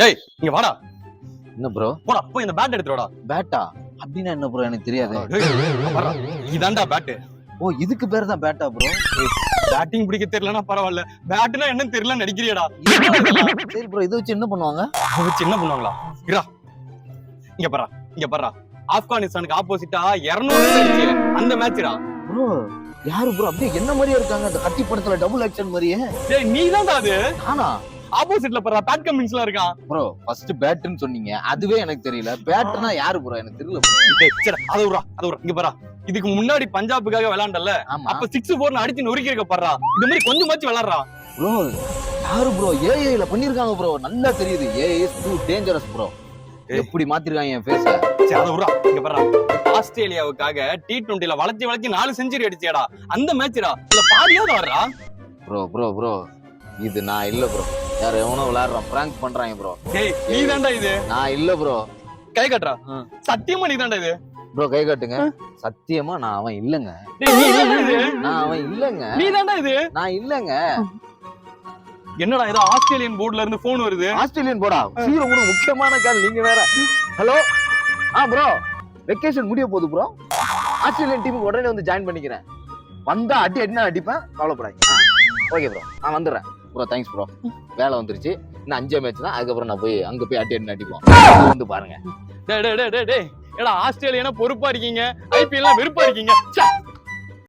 டேய் இங்க வாடா. என்ன ப்ரோ? போடா போய் இந்த பேட் எடுத்துடா. பேட்டா அப்படின்னா என்ன ப்ரோ? எனக்கு தெரியாது. இதான்டா பேட். ஓ இதுக்கு பேர் தான் பேட்டா ப்ரோ? பேட்டிங் பிடிக்க தெரியலனா பரவாயில்ல, பேட்னா என்னன்னு தெரியல நடிக்கிறியடா. சரி ப்ரோ, இதை வச்சு என்ன பண்ணுவாங்க? அதை வச்சு என்ன பண்ணுவாங்களா? இரா இங்க பாரா, இங்க பாரா. ஆப்கானிஸ்தானுக்கு ஆப்போசிட்டா 200 அந்த மேட்ச்டா. ப்ரோ யாரு ப்ரோ? அப்படியே என்ன மாதிரியே இருக்காங்க அந்த கட்டி படத்துல டபுள் ஆக்ஷன் மாதிரியே. டேய் நீ தான்டா அது. நானா? ஆப்போசிட்ல பாரா பேட் கமிங்ஸ்ல இருக்கான். ப்ரோ ஃபர்ஸ்ட் பேட்னு சொன்னீங்க, அதுவே எனக்கு தெரியல. பேட்னா யாரு ப்ரோ? எனக்கு தெரியல ப்ரோ. டேய் சரி அது விட்றா, அது விட்றா. இங்க பாரா, இதுக்கு முன்னாடி பஞ்சாபுக்காக விளையாண்டல, அப்ப 6-4 அடிச்சு நொறுக்கி இருக்க பாறா. இந்த மாதிரி கொஞ்சமாச்சு விளையாடுறா. ப்ரோ யாரு ப்ரோ? ஏஐல பண்ணிருக்காங்க ப்ரோ, நல்லா தெரியுது. AI is too dangerous bro. எப்படி மாத்திருக்காங்க என் ஃபேஸ. சரி அத விட்றா. இங்க பாரா, ஆஸ்திரேலியாவுக்காக T20ல வளைச்சு 4 செஞ்சுரி அடிச்சேடா. அந்த மேட்ச்டா. இல்ல பாதியாவது வர்றா. ப்ரோ ப்ரோ ப்ரோ இது நான் இல்ல ப்ரோ. யார் எவனோ விளையாடுறான், பிராங்க் பண்றாங்க ப்ரோ. டேய் நீ தான்டா இது. நான் இல்ல ப்ரோ. கை காட்டுறா. சத்தியமா நீ தான்டா இது. ப்ரோ கை காட்டுங்க. சத்தியமா நான் அவன் இல்லங்க. டேய் நீ தான்டா இது. நான் அவன் இல்லங்க. நீ தான்டா இது. நான் இல்லங்க. என்னடா ஏதோ ஆஸ்திரேலியன் போர்டுல இருந்து போன் வருது. ஆஸ்திரேலியன் போடா? சீர கூட முக்கியமான கால் நீங்க வேற. ஹலோ ப்ரோ, வெக்கேஷன் முடிய போகுது ப்ரோ. ஆஸ்திரேலியன் டீமுக்கு உடனே வந்து ஜாயின் பண்ணிக்கிறேன். வந்தா அடினா அடிப்பேன், கவலைப்படாதீங்க. ஓகே ப்ரோ, நான் வந்துடுறேன் ப்ரோ. Thanks bro. வேலை வந்துருச்சு, இன்னும் 5 மேட்ச் தான். அதுக்கப்புறம் நான் போய் அங்க போய் அடி அடிப்போம். வந்து பாருங்க. டேய் டேய் டேய் டேய், ஏடா ஆஸ்திரேலியனா பொறுப்பா இருக்கீங்க, ஐபிஎல்னா வெறுப்பா இருக்கீங்க.